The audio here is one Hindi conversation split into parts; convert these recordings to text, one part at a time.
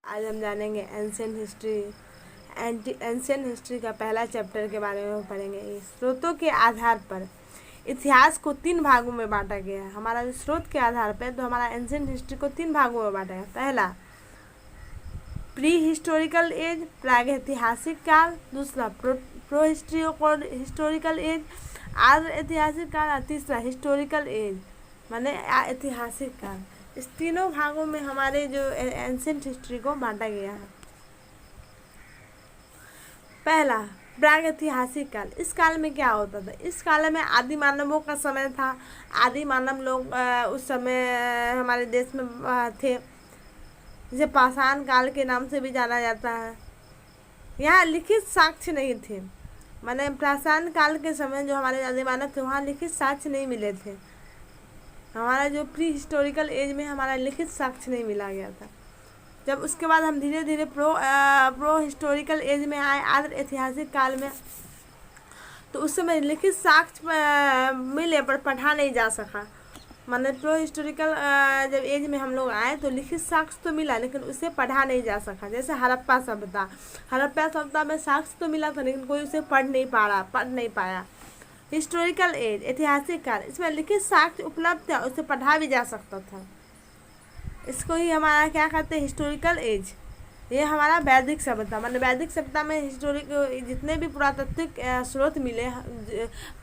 आज हम जानेंगे एंशियंट हिस्ट्री। एंशियंट हिस्ट्री का पहला चैप्टर के बारे में पढ़ेंगे। स्रोतों के आधार पर इतिहास को 3 भागों में बांटा गया है। हमारा जो स्रोत के आधार पर तो हमारा एंशियंट हिस्ट्री को 3 भागों में बांटा गया। पहला प्री हिस्टोरिकल एज, प्रागैतिहासिक काल। दूसरा प्रो हिस्टोरिकल एज, आर्य ऐतिहासिक काल। और तीसरा हिस्टोरिकल एज माने ऐतिहासिक काल। इस तीनों भागों में हमारे जो एंशियंट हिस्ट्री को बांटा गया है। पहला प्रागैतिहासिक काल। इस काल में क्या होता था? इस काल में आदि मानवों का समय था। आदि मानव लोग उस समय हमारे देश में थे, जिसे पाषाण काल के नाम से भी जाना जाता है। यहाँ लिखित साक्ष्य नहीं थे, माने पाषाण काल के समय जो हमारे आदि मानव थे वहाँ लिखित साक्ष्य नहीं मिले थे। हमारा जो प्री हिस्टोरिकल एज में हमारा लिखित साक्ष्य नहीं मिला गया था। जब उसके बाद हम धीरे धीरे प्रो हिस्टोरिकल एज में आए, आर्य ऐतिहासिक काल में, तो उस समय लिखित साक्ष्य मिले पर पढ़ा नहीं जा सका। माने प्रो हिस्टोरिकल जब एज में हम लोग आए तो लिखित साक्ष्य तो मिला लेकिन उसे पढ़ा नहीं जा सका। जैसे हड़प्पा सभ्यता में साक्ष्य तो मिला था लेकिन कोई उसे पढ़ नहीं पाया। हिस्टोरिकल एज ऐतिहासिक काल, इसमें लिखित साक्ष्य उपलब्ध था, उसे पढ़ा भी जा सकता था। इसको ही हमारा क्या कहते हैं? Historical age. ये हमारा वैदिक सभ्यता, मतलब वैदिक सभ्यता में हिस्टोरिक जितने भी पुरातात्विक स्रोत मिले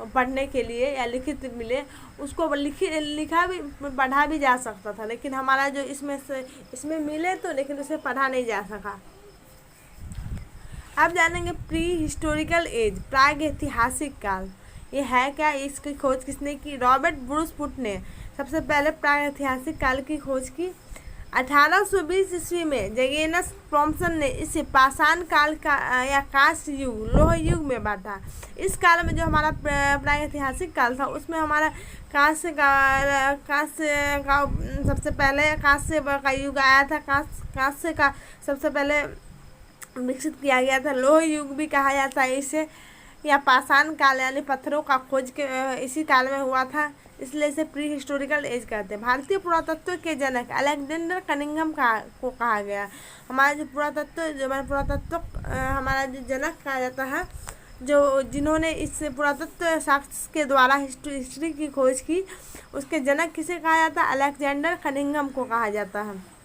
पढ़ने के लिए या लिखित मिले, उसको लिखा भी पढ़ा भी जा सकता था। लेकिन हमारा जो इसमें मिले तो लेकिन उसे पढ़ा नहीं जा सका। अब जानेंगे प्री हिस्टोरिकल एज, प्रागैतिहासिक काल। ये है क्या? इसकी खोज किसने की? रॉबर्ट ब्रूस पुट ने सबसे पहले प्रागैतिहासिक काल की खोज की। 1820 ईस्वी में जगेनस प्रॉम्पसन ने इसे पाषाण काल का या कांस्य युग, लोह युग में बांटा। इस काल में जो हमारा प्रागैतिहासिक काल था उसमें हमारा कांस्य का सबसे पहले कांस्य का युग आया था। कांस्य का सबसे पहले विकसित किया गया था। लोह युग भी कहा जाता है इसे, या पाषाण काल यानी पत्थरों का खोज के इसी काल में हुआ था, इसलिए इसे प्री हिस्टोरिकल एज कहते हैं। भारतीय पुरातत्व के जनक अलेक्जेंडर कनिंघम को कहा गया। हमारा जो हमारा जो जनक कहा जाता है, जिन्होंने इस पुरातत्व साक्ष्य के द्वारा हिस्ट्री की खोज की, उसके जनक किसे कहा जाता है? अलेक्जेंडर कनिंघम को कहा जाता है।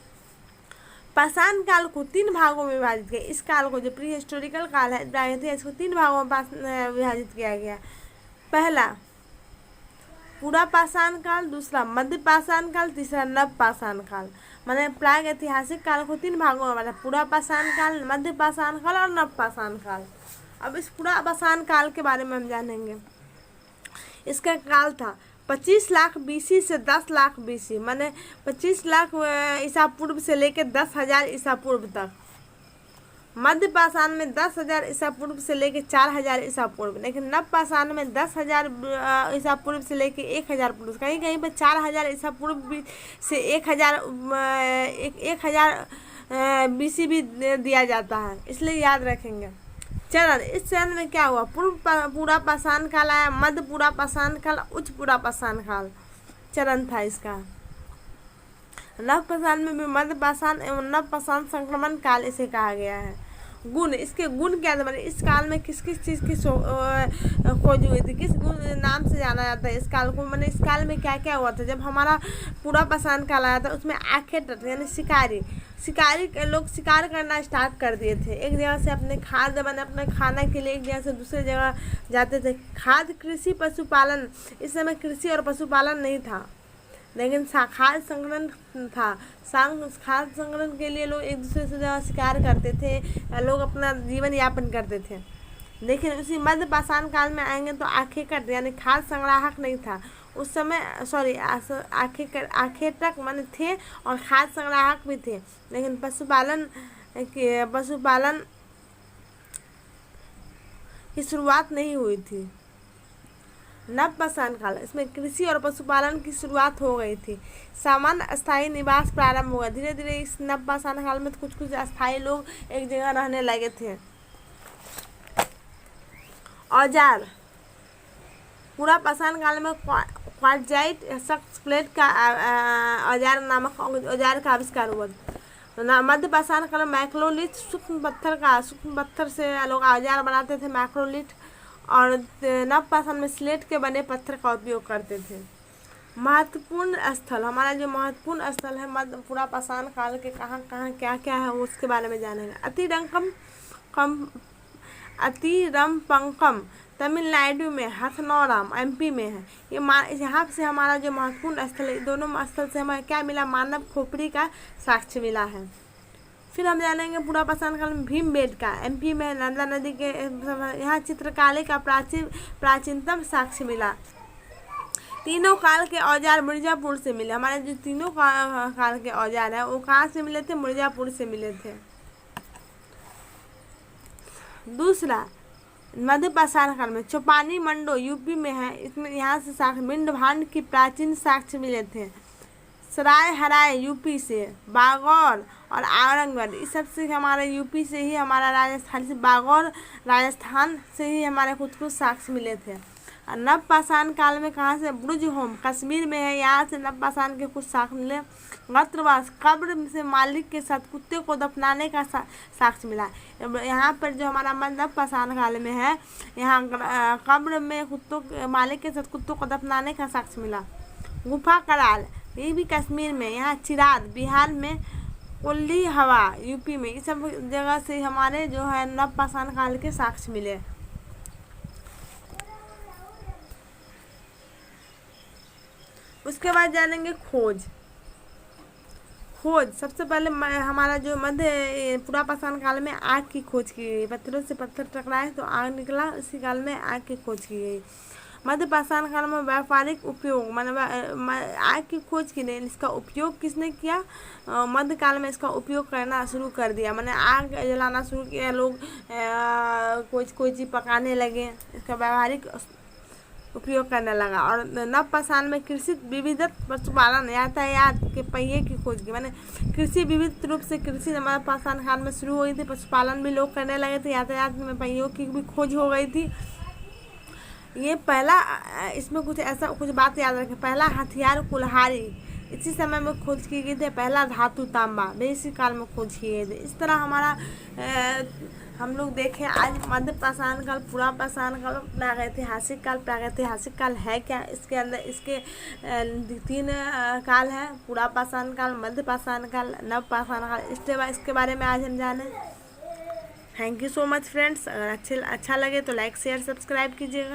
पाषाण काल को 3 भागों में विभाजित किया। इस काल को जो प्री हिस्टोरिकल काल है इसको 3 भागों में विभाजित किया गया। पहला पूरा पाषाण काल, दूसरा मध्य पाषाण काल, तीसरा नव पाषाण काल। माने प्राग ऐतिहासिक काल को 3 भागों में, मतलब पूरा पाषाण काल, मध्य पाषाण काल और नव पाषाण काल। अब इस पूरा पाषाण काल के बारे में हम जानेंगे। इसका काल था 25 लाख बीसी से 10 लाख बीसी, माने 25 लाख ईसा पूर्व से लेकर 10,000 ईसा पूर्व तक। मध्य पाषाण में 10,000 ईसा पूर्व से लेकर 4,000 ईसा पूर्व। लेकिन नव पाषाण में 10,000 ईसा पूर्व से लेकर 1,000 पूर्व। कहीं कहीं पर 4,000 ईसा पूर्व से 1,000 बीसी भी दिया जाता है, इसलिए याद रखेंगे। चरण, इस चरण में क्या हुआ? पूरा पाषाण काल आया, मध्य पूरा पाषाण काल, उच्च पूरा पाषाण काल चरण था इसका। नव पाषाण में भी मध्य पाषाण एवं नव पाषाण संक्रमण काल इसे कहा गया है। गुण, इसके गुण क्या थे? इस काल में किस किस चीज़ की खोज हुई थी, किस गुण नाम से जाना जाता है इस काल को? मैंने इस काल में क्या क्या हुआ था? जब हमारा पूरा पाषाण काल आया था उसमें आखेटर यानी शिकारी लोग शिकार करना स्टार्ट कर दिए थे। एक जगह से अपने खाना के लिए एक जगह से दूसरी जगह जाते थे। खाद्य, कृषि, पशुपालन। इस समय कृषि और पशुपालन नहीं था लेकिन खाद्य संग्रहण था। खाद्य संग्रहण के लिए लोग एक दूसरे से जगह शिकार करते थे, लोग अपना जीवन यापन करते थे। लेकिन उसी मध्य पाषाण काल में आएंगे तो आखेकर यानी खाद्य संग्राहक नहीं था उस समय। आखेटक माने थे और खाद्य संग्राहक भी थे, लेकिन पशुपालन की शुरुआत नहीं हुई थी। नव पाषाण काल, इसमें कृषि और पशुपालन की शुरुआत हो गई थी। सामान्य अस्थायी निवास प्रारंभ हुआ। धीरे धीरे इस नव पाषाण काल में कुछ अस्थायी लोग एक जगह रहने लगे थे। औजार, पूरा पाषाण काल में क्वार्टजाइट सख्त प्लेट का औजार नामक औजार का आविष्कार हुआ। मध्य पाषाण काल में मैक्रोलिथ सूक्ष्म पत्थर से लोग औजार बनाते थे, मैक्रोलिथ। और नव पाषाण में स्लेट के बने पत्थर का उपयोग करते थे। महत्वपूर्ण स्थल, हमारा जो महत्वपूर्ण स्थल है मध्य पूरा पाषाण काल के कहाँ कहाँ क्या क्या है उसके बारे में जानेंगे। अतिरम्पकम तमिलनाडु में, हथनौरम एमपी में है। यहाँ से हमारा जो महत्वपूर्ण स्थल है, दोनों स्थल से हमें क्या मिला, मानव खोपड़ी का साक्ष्य मिला है। फिर हम जानेंगे पूरा पाषाण काल में भीमबेटका एमपी में, नर्मदा नदी के यहाँ चित्रकला का प्राचीनतम साक्ष्य मिला। तीनों काल के औजार मिर्जापुर से मिले। हमारे जो तीनों काल के औजार है वो कहाँ से मिले थे, मिर्जापुर से मिले थे। दूसरा, मध्य पाषाण काल में चौपानी मंडो यूपी में है, इसमें यहाँ से साक्ष्य मिंडभांड की प्राचीन साक्ष्य मिले थे। सराय हराय यूपी से, बागौर और औरंगाबाद इस सब से हमारे यूपी से ही, हमारा राजस्थान से, बागौर राजस्थान से ही हमारे कुछ साक्ष्य मिले थे। और नव पाषाण काल में कहाँ से, ब्रुज होम कश्मीर में है, यहाँ से नव पाषाण के कुछ साक्ष्य मिले। गत्रवास, कब्र से मालिक के साथ कुत्ते को दफनाने का साक्ष्य मिला। यहाँ पर जो हमारा नव पाषाण काल में है, यहाँ कब्र में कुत्तों मालिक के साथ कुत्तों को दफनाने का साक्ष्य मिला। गुफा कराल, ये भी कश्मीर में। यहाँ चिराद बिहार में, कुल्ली हवा यूपी में, इस सब जगह से हमारे जो है नव पाषाण काल के साक्ष्य मिले। उसके बाद जानेंगे खोज। सबसे पहले हमारा जो मध्य पूरा पाषाण काल में आग की खोज की गई। पत्थरों से पत्थर टकराए तो आग निकला, इसी काल में आग की खोज की गई। मध्य पाषाण काल में व्यापारिक उपयोग, मतलब आग की खोज की नहीं, इसका उपयोग किसने किया, मध्य काल में इसका उपयोग करना शुरू कर दिया। मैंने आग जलाना शुरू किया, लोग कोई चीज़ पकाने लगे, इसका व्यावहारिक उपयोग करने लगा। और नव पाषाण में कृषि विविधत, पशुपालन, यातायात के पहिए की खोज की। मैंने कृषि विविध रूप से कृषि नव पाषाण काल में शुरू हुई थी, पशुपालन भी लोग करने लगे थे, यातायात में पहियों की भी खोज हो गई थी। ये पहला, इसमें कुछ बात याद रखें। पहला हथियार कुल्हाड़ी इसी समय में खोज की गई थी। पहला धातु तांबा भी इसी काल में खोज की गई थी। इस तरह हमारा हम लोग देखें आज मध्य पाषाण काल, पूरा पाषाण काल, प्रागैतिहासिक काल है क्या, इसके अंदर इसके 3 काल हैं, पूरा पाषाण काल, मध्य पाषाण काल, नव पाषाण काल। इसके बारे में आज हम जाने। Thank you so much friends. अगर अच्छा लगे तो लाइक शेयर सब्सक्राइब कीजिएगा।